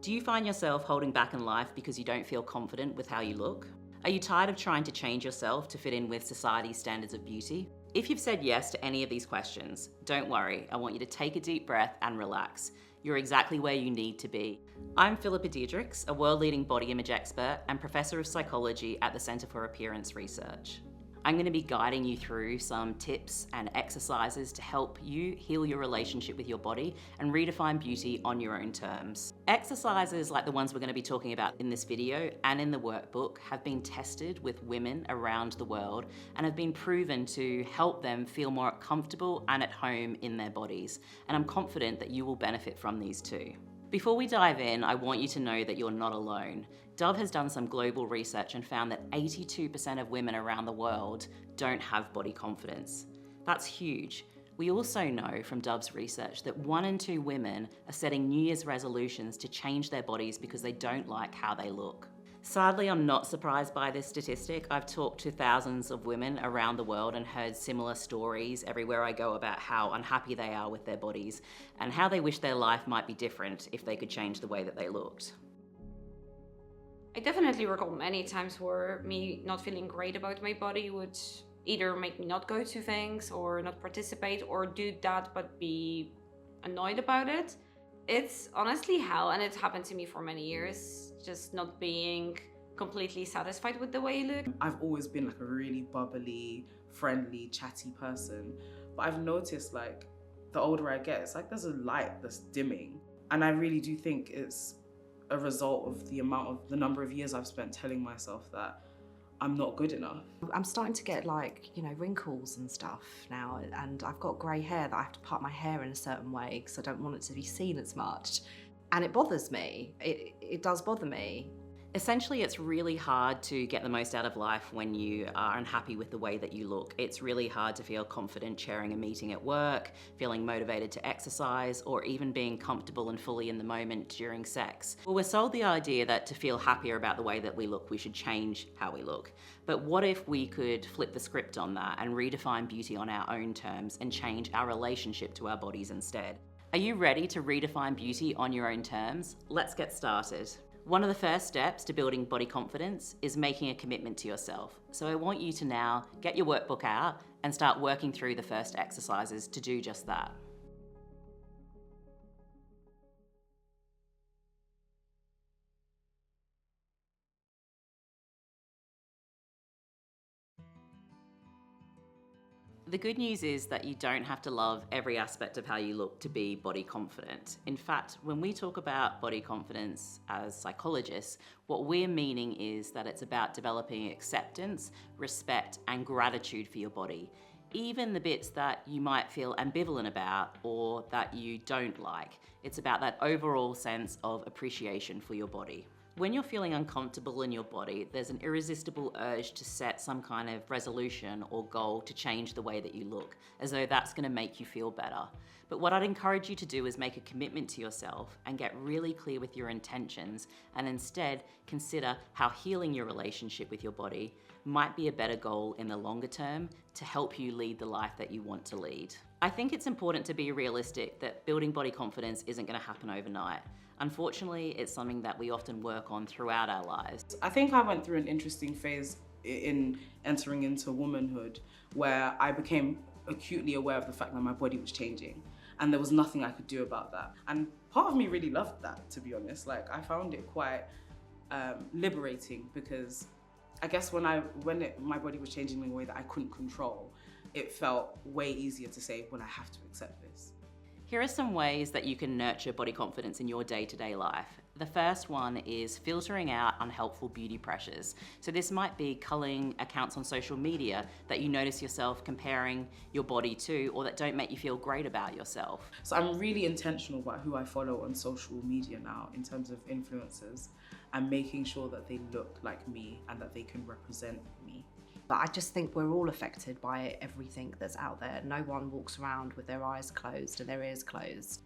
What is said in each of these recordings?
Do you find yourself holding back in life because you don't feel confident with how you look? Are you tired of trying to change yourself to fit in with society's standards of beauty? If you've said yes to any of these questions, don't worry, I want you to take a deep breath and relax. You're exactly where you need to be. I'm Philippa Diedrichs, a world-leading body image expert and professor of psychology at the Centre for Appearance Research. I'm going to be guiding you through some tips and exercises to help you heal your relationship with your body and redefine beauty on your own terms. Exercises like the ones we're going to be talking about in this video and in the workbook have been tested with women around the world and have been proven to help them feel more comfortable and at home in their bodies. And I'm confident that you will benefit from these too. Before we dive in, I want you to know that you're not alone. Dove has done some global research and found that 82% of women around the world don't have body confidence. That's huge. We also know from Dove's research that 1 in 2 women are setting New Year's resolutions to change their bodies because they don't like how they look. Sadly, I'm not surprised by this statistic. I've talked to thousands of women around the world and heard similar stories everywhere I go about how unhappy they are with their bodies and how they wish their life might be different if they could change the way that they looked. I definitely recall many times where me not feeling great about my body would either make me not go to things or not participate or do that but be annoyed about it. It's honestly hell, and it's happened to me for many years, just not being completely satisfied with the way I look. I've always been like a really bubbly, friendly, chatty person, but I've noticed like the older I get, it's like there's a light that's dimming, and I really do think it's a result of the number of years I've spent telling myself that I'm not good enough. I'm starting to get wrinkles and stuff now, and I've got grey hair that I have to part my hair in a certain way because I don't want it to be seen as much. And it bothers me. It does bother me. Essentially, it's really hard to get the most out of life when you are unhappy with the way that you look. It's really hard to feel confident chairing a meeting at work, feeling motivated to exercise, or even being comfortable and fully in the moment during sex. Well, we're sold the idea that to feel happier about the way that we look, we should change how we look. But what if we could flip the script on that and redefine beauty on our own terms and change our relationship to our bodies instead? Are you ready to redefine beauty on your own terms? Let's get started. One of the first steps to building body confidence is making a commitment to yourself. So I want you to now get your workbook out and start working through the first exercises to do just that. The good news is that you don't have to love every aspect of how you look to be body confident. In fact, when we talk about body confidence as psychologists, what we're meaning is that it's about developing acceptance, respect, and gratitude for your body. Even the bits that you might feel ambivalent about or that you don't like. It's about that overall sense of appreciation for your body. When you're feeling uncomfortable in your body, there's an irresistible urge to set some kind of resolution or goal to change the way that you look, as though that's going to make you feel better. But what I'd encourage you to do is make a commitment to yourself and get really clear with your intentions, and instead consider how healing your relationship with your body might be a better goal in the longer term to help you lead the life that you want to lead. I think it's important to be realistic that building body confidence isn't going to happen overnight. Unfortunately, it's something that we often work on throughout our lives. I think I went through an interesting phase in entering into womanhood where I became acutely aware of the fact that my body was changing and there was nothing I could do about that. And part of me really loved that, to be honest. Like, I found it quite liberating because I guess when my body was changing in a way that I couldn't control, it felt way easier to say, well, I have to accept this. Here are some ways that you can nurture body confidence in your day-to-day life. The first one is filtering out unhelpful beauty pressures. So this might be culling accounts on social media that you notice yourself comparing your body to or that don't make you feel great about yourself. So I'm really intentional about who I follow on social media now in terms of influencers and making sure that they look like me and that they can represent me. But I just think we're all affected by everything that's out there. No one walks around with their eyes closed and their ears closed.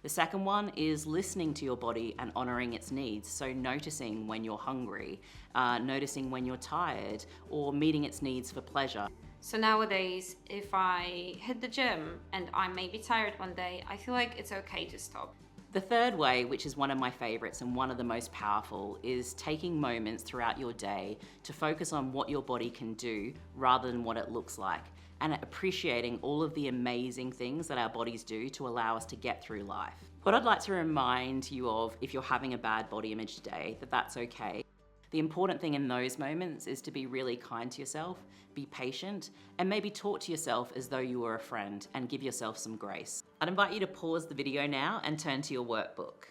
The second one is listening to your body and honoring its needs. So noticing when you're hungry, noticing when you're tired, or meeting its needs for pleasure. So nowadays, if I hit the gym and I may be tired one day, I feel like it's okay to stop. The third way, which is one of my favorites and one of the most powerful, is taking moments throughout your day to focus on what your body can do rather than what it looks like, and appreciating all of the amazing things that our bodies do to allow us to get through life. What I'd like to remind you of, if you're having a bad body image today, that's okay. The important thing in those moments is to be really kind to yourself, be patient, and maybe talk to yourself as though you were a friend and give yourself some grace. I'd invite you to pause the video now and turn to your workbook.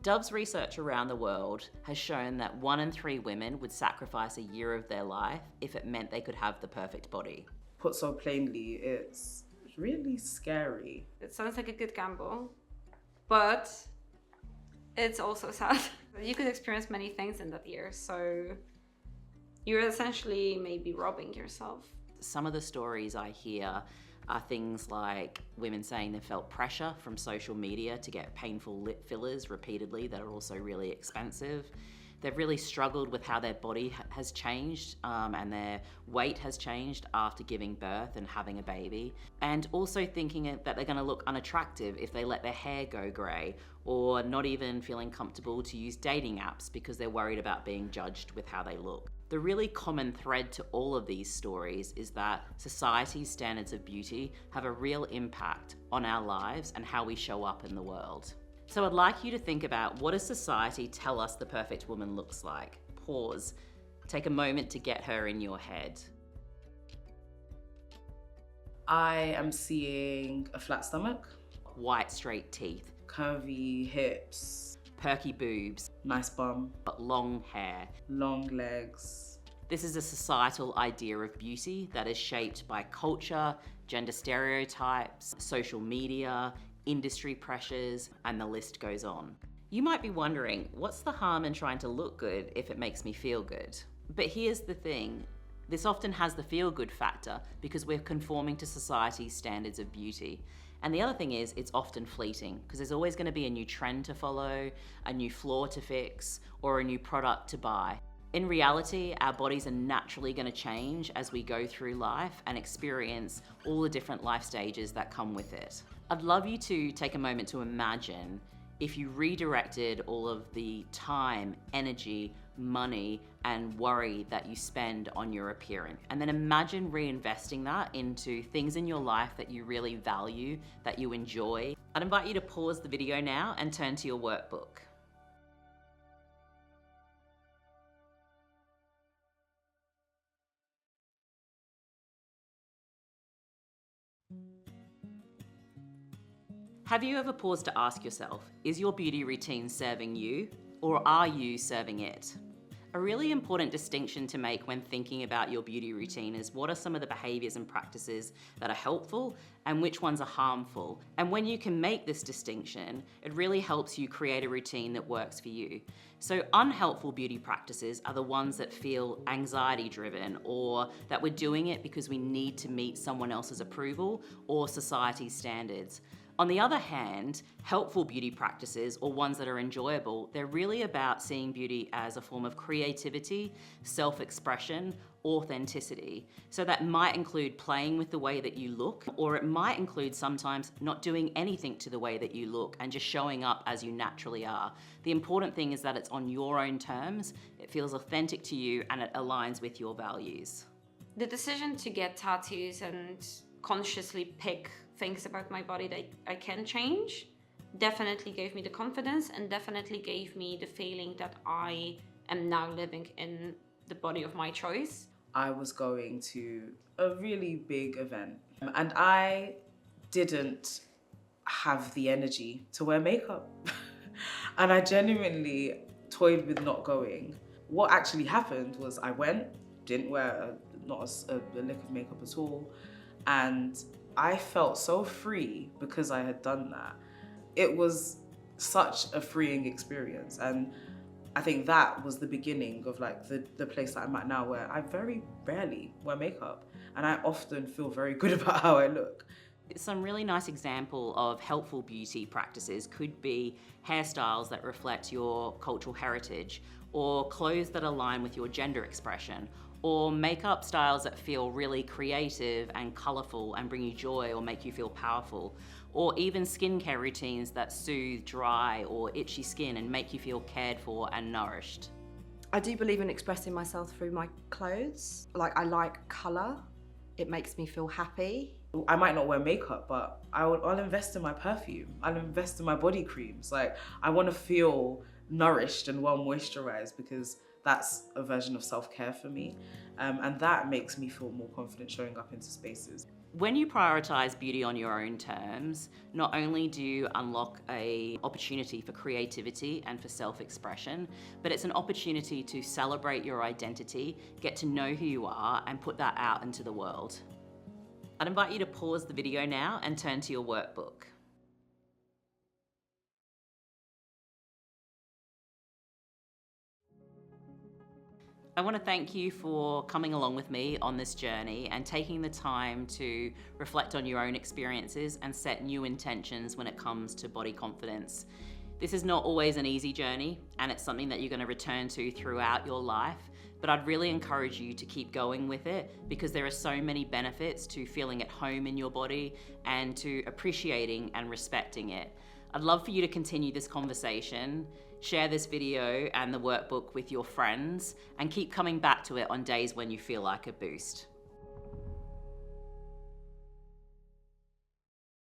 Dove's research around the world has shown that 1 in 3 women would sacrifice a year of their life if it meant they could have the perfect body. Put so plainly, it's really scary. It sounds like a good gamble, but it's also sad. You could experience many things in that year, so you're essentially maybe robbing yourself. Some of the stories I hear are things like women saying they felt pressure from social media to get painful lip fillers repeatedly that are also really expensive. They've really struggled with how their body has changed and their weight has changed after giving birth and having a baby. And also thinking that they're gonna look unattractive if they let their hair go grey, or not even feeling comfortable to use dating apps because they're worried about being judged with how they look. The really common thread to all of these stories is that society's standards of beauty have a real impact on our lives and how we show up in the world. So I'd like you to think about, what does society tell us the perfect woman looks like? Pause. Take a moment to get her in your head. I am seeing a flat stomach, White, straight teeth, curvy hips, perky boobs, nice bum, long hair. long legs. This is a societal idea of beauty that is shaped by culture, gender stereotypes, social media, industry pressures, and the list goes on. You might be wondering, what's the harm in trying to look good if it makes me feel good? But here's the thing. This often has the feel-good factor because we're conforming to society's standards of beauty. And the other thing is, it's often fleeting because there's always going to be a new trend to follow, a new flaw to fix, or a new product to buy. In reality, our bodies are naturally going to change as we go through life and experience all the different life stages that come with it. I'd love you to take a moment to imagine if you redirected all of the time, energy, money, and worry that you spend on your appearance. And then imagine reinvesting that into things in your life that you really value, that you enjoy. I'd invite you to pause the video now and turn to your workbook. Have you ever paused to ask yourself, is your beauty routine serving you, or are you serving it? A really important distinction to make when thinking about your beauty routine is, what are some of the behaviors and practices that are helpful and which ones are harmful? And when you can make this distinction, it really helps you create a routine that works for you. So unhelpful beauty practices are the ones that feel anxiety driven, or that we're doing it because we need to meet someone else's approval or society's standards. On the other hand, helpful beauty practices, or ones that are enjoyable, they're really about seeing beauty as a form of creativity, self-expression, authenticity. So that might include playing with the way that you look, or it might include sometimes not doing anything to the way that you look and just showing up as you naturally are. The important thing is that it's on your own terms, it feels authentic to you, and it aligns with your values. The decision to get tattoos and consciously pick things about my body that I can change definitely gave me the confidence, and definitely gave me the feeling that I am now living in the body of my choice. I was going to a really big event and I didn't have the energy to wear makeup. And I genuinely toyed with not going. What actually happened was I went, didn't wear not a lick of makeup at all, and I felt so free because I had done that. It was such a freeing experience, and I think that was the beginning of like the place that I'm at now, where I very rarely wear makeup and I often feel very good about how I look. Some really nice example of helpful beauty practices could be hairstyles that reflect your cultural heritage, or clothes that align with your gender expression, or makeup styles that feel really creative and colourful and bring you joy or make you feel powerful, or even skincare routines that soothe dry or itchy skin and make you feel cared for and nourished. I do believe in expressing myself through my clothes. Like, I like colour. It makes me feel happy. I might not wear makeup, but I'll invest in my perfume. I'll invest in my body creams. Like, I want to feel nourished and well moisturized, because that's a version of self-care for me. And that makes me feel more confident showing up into spaces. When you prioritize beauty on your own terms, not only do you unlock an opportunity for creativity and for self-expression, but it's an opportunity to celebrate your identity, get to know who you are, and put that out into the world. I'd invite you to pause the video now and turn to your workbook. I want to thank you for coming along with me on this journey and taking the time to reflect on your own experiences and set new intentions when it comes to body confidence. This is not always an easy journey, and it's something that you're going to return to throughout your life, but I'd really encourage you to keep going with it, because there are so many benefits to feeling at home in your body and to appreciating and respecting it. I'd love for you to continue this conversation, share this video and the workbook with your friends, and keep coming back to it on days when you feel like a boost.